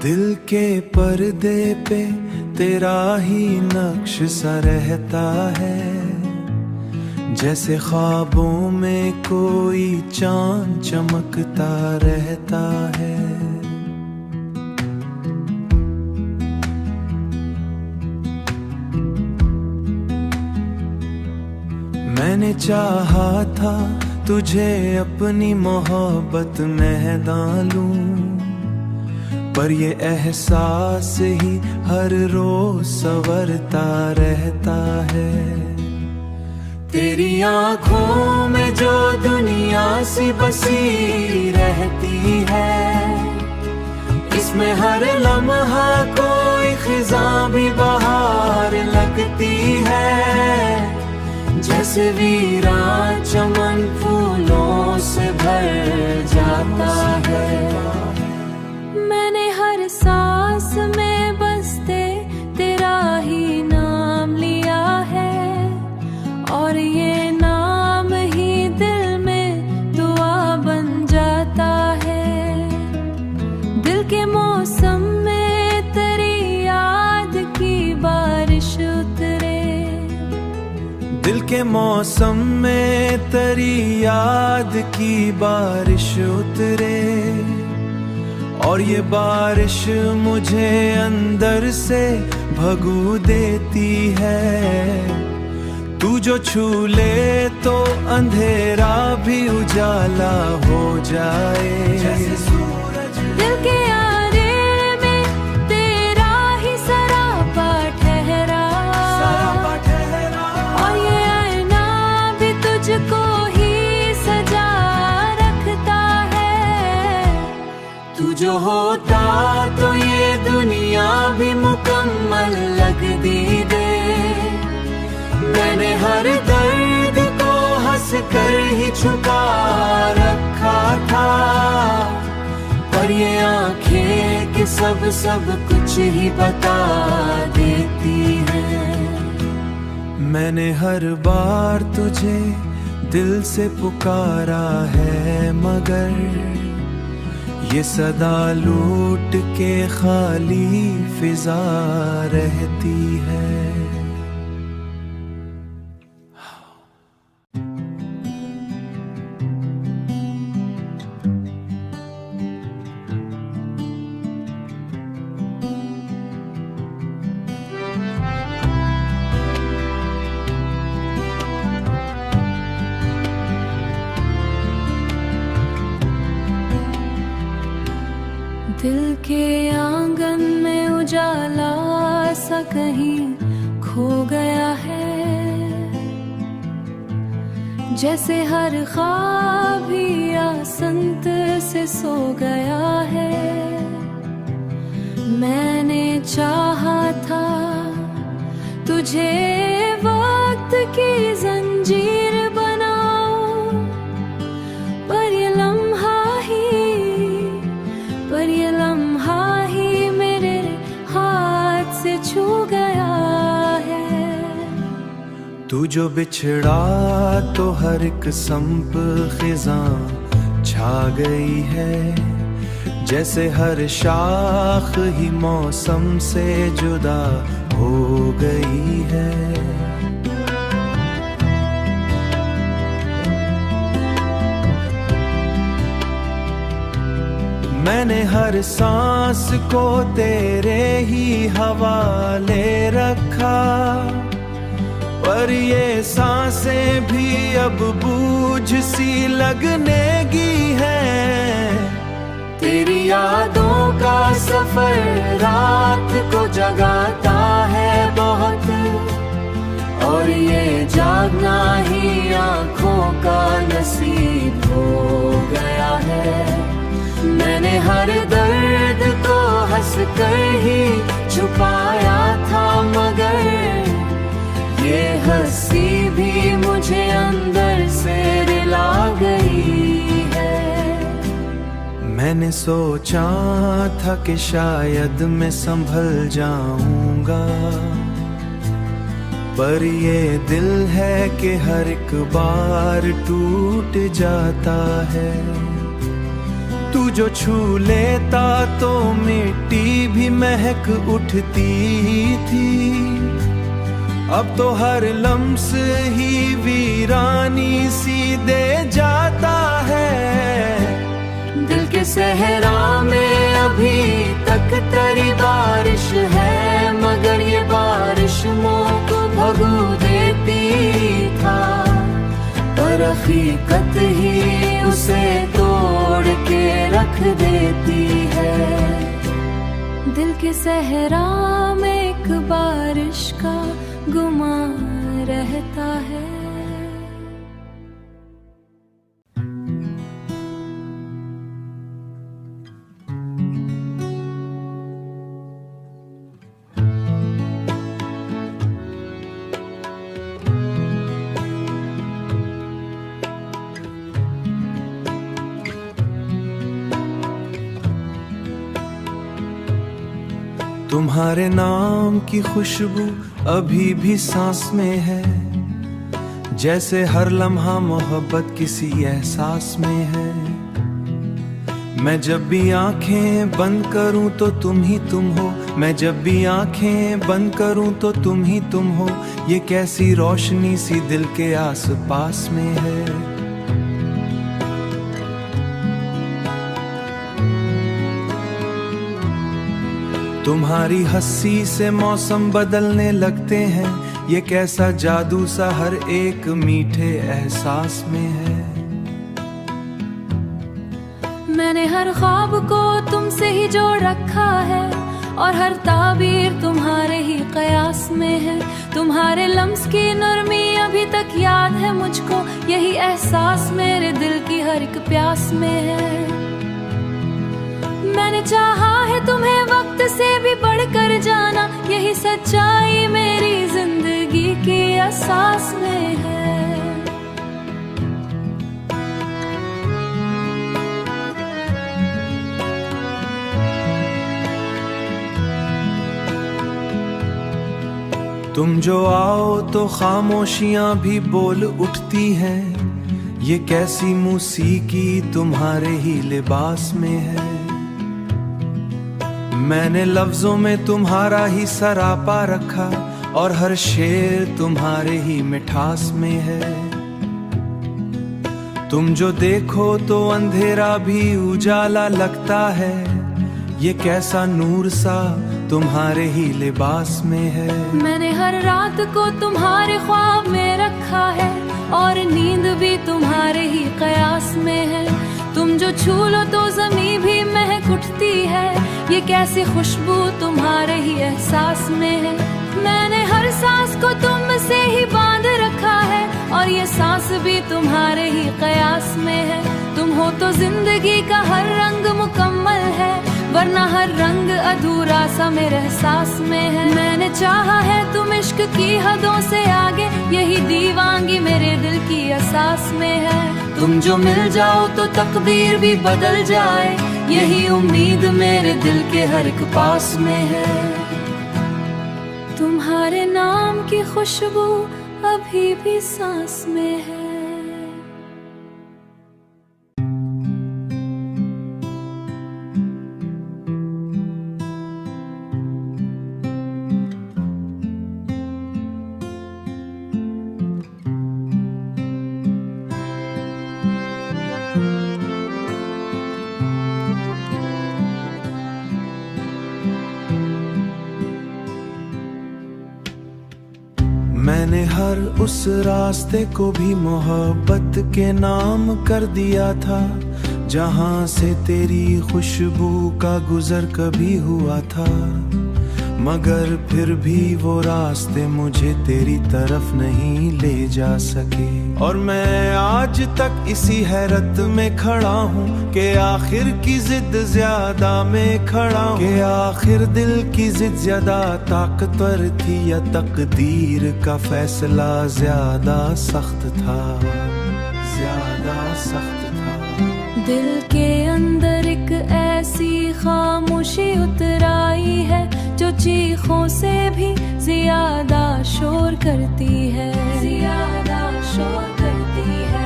दिल के पर्दे पे तेरा ही नक्श सा रहता है, जैसे ख्वाबों में कोई चांद चमकता रहता है। मैंने चाहा था तुझे अपनी मोहब्बत में डालूं, पर ये एहसास ही हर रोज संवरता रहता है। तेरी आँखों में जो दुनिया सी बसी रहती है, इसमें हर लम्हा कोई खिज़ां भी बहार लगती है। जैसे वीरा चमन फूलों से भर जाता है। मैंने हर सांस में बसते तेरा ही नाम लिया है, और ये नाम ही दिल में दुआ बन जाता है। दिल के मौसम में तेरी याद की बारिश उतरे, दिल के मौसम में तेरी याद की बारिश उतरे, और ये बारिश मुझे अंदर से भगू देती है। तू जो छू ले तो अंधेरा भी उजाला हो जाए। जैसे सूरज दिल के आरे में तेरा ही सरापा ठहरा, और ये आईना भी तुझको ही सजा रखता है। तू जो होता तो ये दुनिया भी मुकम्मल लगती दे। मैंने हर दर्द को हंस कर ही छुपा रखा था, पर ये आंखें कि सब कुछ ही बता देती है। मैंने हर बार तुझे दिल से पुकारा है, मगर ये सदा लूट के खाली फिजा रहती है। दिल के आंगन में उजाला सा कहीं खो गया है, जैसे हर ख्वाब ही आसंत से सो गया है। मैंने चाहा था तुझे वक्त की जंजीर बनाऊं, पर ये लम्हा ही मेरे हाथ से छू गया है। तू जो बिछड़ा तो हर एक संप खिज़ां छा गई है, जैसे हर शाख ही मौसम से जुदा हो गई है। मैंने हर सांस को तेरे ही हवाले रखा, पर ये सांसें भी अब बूझ सी लगने की है। तेरी यादों का सफर रात को जगाता है बहुत, और ये जागना ही आँखों का नसीब हो गया है। मैंने हर दर्द को हंस कर ही छुपाया था, मगर ये हंसी भी मुझे अंदर से रुला गई है। मैंने सोचा था कि शायद मैं संभल जाऊंगा, पर ये दिल है कि हर एक बार टूट जाता है। तू जो छू लेता तो मिट्टी भी महक उठती थी। अब तो हर लम्स ही वीरानी सी दे जाता है। दिल के सहरा में अभी तक तेरी बारिश है, मगर ये बारिश मोह को भगो देती था, पर हकीकत ही उसे तोड़ के रख देती है। दिल के सहरा में एक बारिश का गुमा रहता है। तुम्हारे नाम की खुशबू अभी भी सांस में है, जैसे हर लम्हा मोहब्बत किसी एहसास में है। मैं जब भी आंखें बंद करूं तो तुम ही तुम हो, मैं जब भी आंखें बंद करूं तो तुम ही तुम हो। ये कैसी रोशनी सी दिल के आस पास में है। तुम्हारी हंसी से मौसम बदलने लगते हैं, ये कैसा जादू सा हर एक मीठे एहसास में है। मैंने हर ख्वाब को तुमसे ही जोड़ रखा है, और हर ताबीर तुम्हारे ही कयास में है। तुम्हारे लम्स की नरमी अभी तक याद है मुझको, यही एहसास मेरे दिल की हर एक प्यास में है। मैंने चाहा है तुम्हें वक्त से भी बढ़कर जाना, यही सच्चाई मेरी जिंदगी की एहसास में है। तुम जो आओ तो खामोशियां भी बोल उठती हैं, ये कैसी मौसीकी तुम्हारे ही लिबास में है। मैंने लफ्जों में तुम्हारा ही सरापा रखा, और हर शेर तुम्हारे ही मिठास में है। तुम जो देखो तो अंधेरा भी उजाला लगता है, ये कैसा नूर सा तुम्हारे ही लिबास में है। मैंने हर रात को तुम्हारे ख्वाब में रखा है, और नींद भी तुम्हारे ही कयास में है। तुम जो छू लो तो ज़मीं भी महक उठती है, ये कैसी खुशबू तुम्हारे ही एहसास में है। मैंने हर सांस को तुमसे ही बांध रखा है, और ये सांस भी तुम्हारे ही कयास में है। तुम हो तो जिंदगी का हर रंग मुकम्मल है, वरना हर रंग अधूरा सा मेरे एहसास में है। मैंने चाहा है तुम इश्क की हदों से आगे, यही दीवानगी मेरे दिल की एहसास में है। तुम जो मिल जाओ तो तकदीर भी बदल जाए, यही उम्मीद मेरे दिल के हर एक पास में है। तुम्हारे नाम की खुशबू अभी भी सांस में है। मैंने हर उस रास्ते को भी मोहब्बत के नाम कर दिया था, जहां से तेरी खुशबू का गुजर कभी हुआ था। मगर फिर भी वो रास्ते मुझे तेरी तरफ नहीं ले जा सके, और मैं आज तक इसी हैरत में खड़ा हूँ कि आखिर की जिद ज्यादा में खड़ा हूँ, कि आखिर दिल की जिद ज्यादा ताकतवर थी या तकदीर का फैसला ज्यादा सख्त था, ज्यादा सख्त था। दिल के अंदर एक ऐसी खामोशी उतर आई है, जो चीखों से भी ज्यादा शोर करती है, ज्यादा शोर करती है।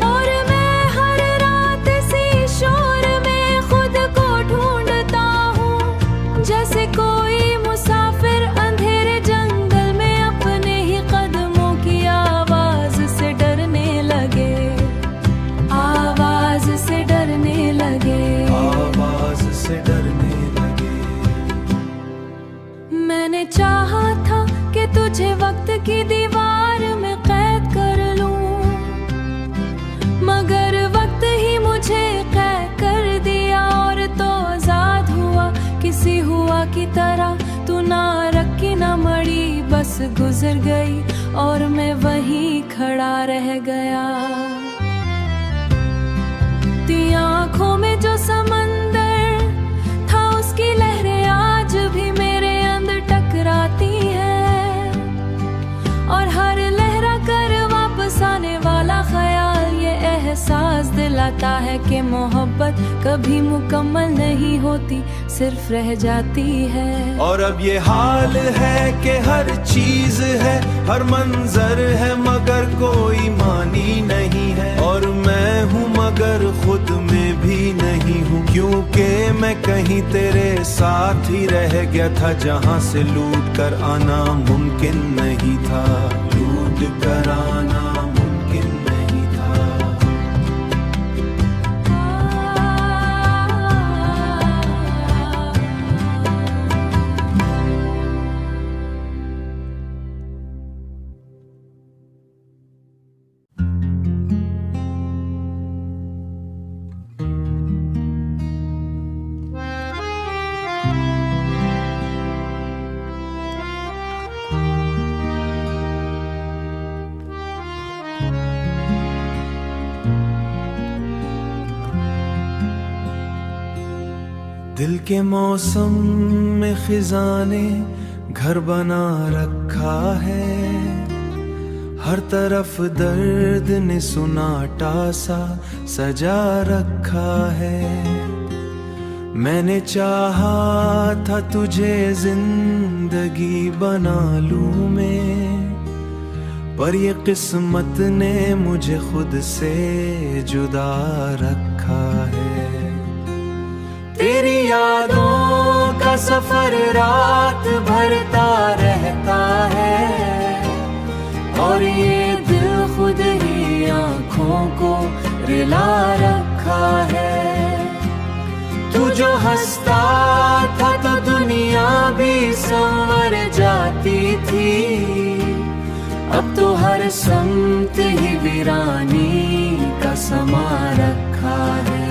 और मैं हर रात इसी शोर में गुजर गई और मैं वहीं खड़ा रह गया। ती आंखों में जो समंदर था उसकी लहरें आज भी मेरे अंदर टकराती है, और हर लहरा कर वापस आने वाला ख्याल ये एहसास दिलाता है कि मोहब्बत कभी मुकम्मल नहीं होती, सिर्फ रह जाती है। और अब ये हाल है कि हर चीज है, हर मंजर है, मगर कोई मानी नहीं है। और मैं हूँ मगर खुद में भी नहीं हूँ, क्योंकि मैं कहीं तेरे साथ ही रह गया था, जहाँ से लूट कर आना मुमकिन नहीं था, लूट कर आना मुमकिन नहीं था। दिल के मौसम में खिज़ां ने घर बना रखा है, हर तरफ दर्द ने सुनाटा सा सजा रखा है। मैंने चाहा था तुझे जिंदगी बना लूं मैं, पर ये किस्मत ने मुझे खुद से जुदा रखा है। तेरी यादों का सफर रात भरता रहता है, और ये दिल खुद ही आँखों को रिला रखा है। तू जो हंसता था तो दुनिया भी संवर जाती थी, अब तो हर समत ही वीरानी का समा रखा है।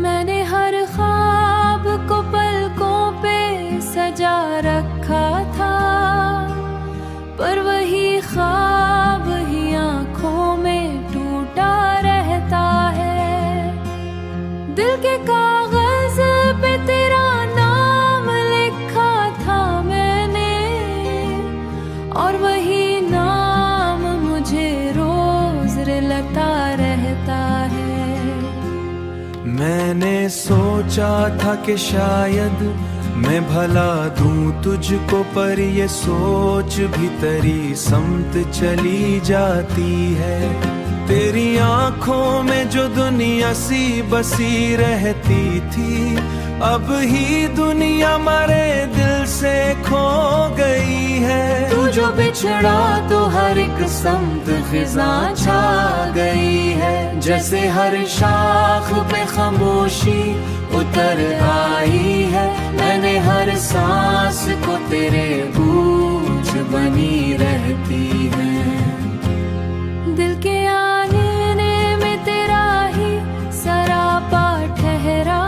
मैंने हर ख्वाब को पलकों पे सजा रखा था, पर वही ख्वाब ही आँखों में टूटा रहता है। दिल के कागज पे तेरा नाम लिखा था मैंने, और वही नाम मुझे रोज रिलता रहता है। मैंने सोचा था कि शायद मैं भला दूं तुझको, पर ये सोच भी तेरी समत चली जाती है। तेरी आंखों में जो दुनिया सी बसी रहती थी, अब ही दुनिया हमारे दिल से खो गई है। तू जो बिछड़ा तो हर एक समत खिज़ां छा गई है, जैसे हर शाख पे खामोशी उतर आई है। मैंने हर सांस को तेरे बूझ बनी रहती है। दिल के आईने में तेरा ही सरापा ठहरा,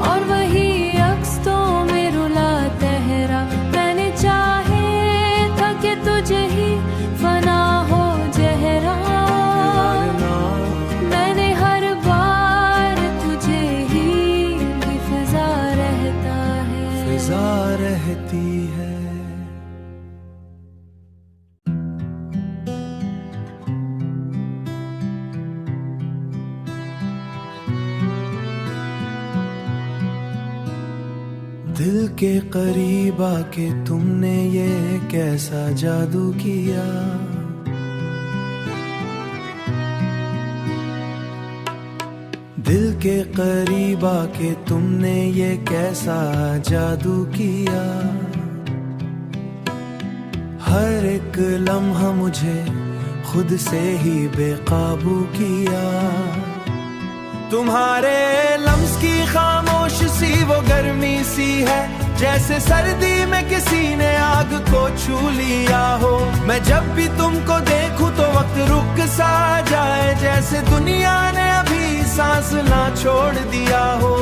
और वही अक्स तो में रुला तहरा। मैंने चाहे था कि तुझे ही फना हो जहरा, मैंने हर बार तुझे ही फिजा रहता है, फिजा रहती है। दिल के करीब आके तुमने ये कैसा जादू किया, दिल के करीब आके तुमने ये कैसा जादू किया। हर एक लम्हा मुझे खुद से ही बेकाबू किया। तुम्हारे लम्स की खामोश सी वो गर्मी सी है, जैसे सर्दी में किसी ने आग को छू लिया हो। मैं जब भी तुमको देखूं तो वक्त रुक सा जाए, जैसे दुनिया ने अभी सांस ना छोड़ दिया हो।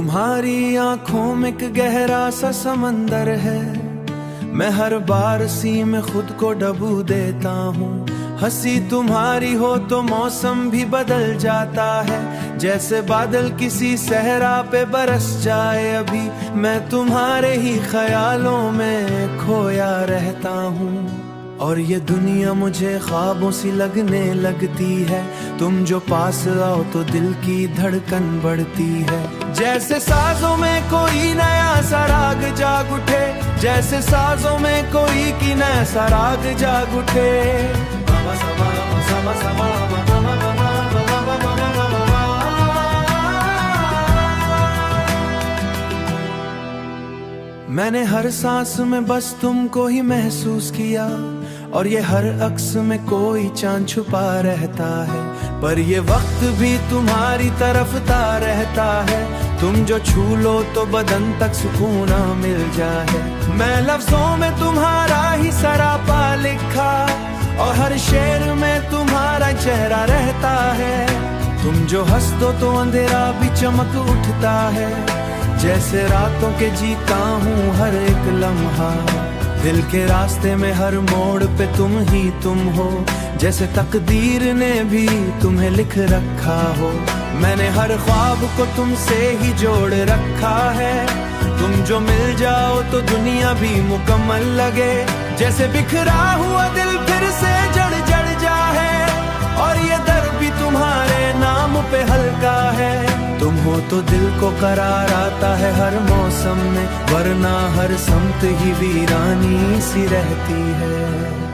तुम्हारी आंखों में एक गहरा सा समंदर है, मैं हर बार सी में खुद को डूबो देता हूँ। हंसी तुम्हारी हो तो मौसम भी बदल जाता है, जैसे बादल किसी सहरा पे बरस जाए। अभी मैं तुम्हारे ही ख्यालों में खोया रहता हूँ, और ये दुनिया मुझे ख्वाबों सी लगने लगती है। तुम जो पास आओ तो दिल की धड़कन बढ़ती है। जैसे साजों में कोई नया सा राग जाग उठे, जैसे साजों में कोई की नया सा राग जाग उठे। मैंने हर सांस में बस तुमको ही महसूस किया, और ये हर अक्स में कोई चांद छुपा रहता है। पर ये वक्त भी तुम्हारी तरफ ता रहता है, तुम जो छू लो तो बदन तक सुकून मिल जाए। मैं लफ्जों में तुम्हारा ही सरापा लिखा, और हर शेर में तुम्हारा चेहरा रहता है। तुम जो हंस दो तो अंधेरा भी चमक उठता है, जैसे रातों के जीता हूँ हर एक लम्हा। दिल के रास्ते में हर मोड़ पे तुम ही तुम हो, जैसे तकदीर ने भी तुम्हें लिख रखा हो। मैंने हर ख्वाब को तुमसे ही जोड़ रखा है, तुम जो मिल जाओ तो दुनिया भी मुकम्मल लगे। जैसे बिखरा हुआ दिल फिर से जड़ जड़ जाए, और ये दर्द भी तुम्हारे नाम पे हल्का है। तुम हो तो दिल को करार आता है हर मौसम में, वरना हर समत ही वीरानी सी रहती है।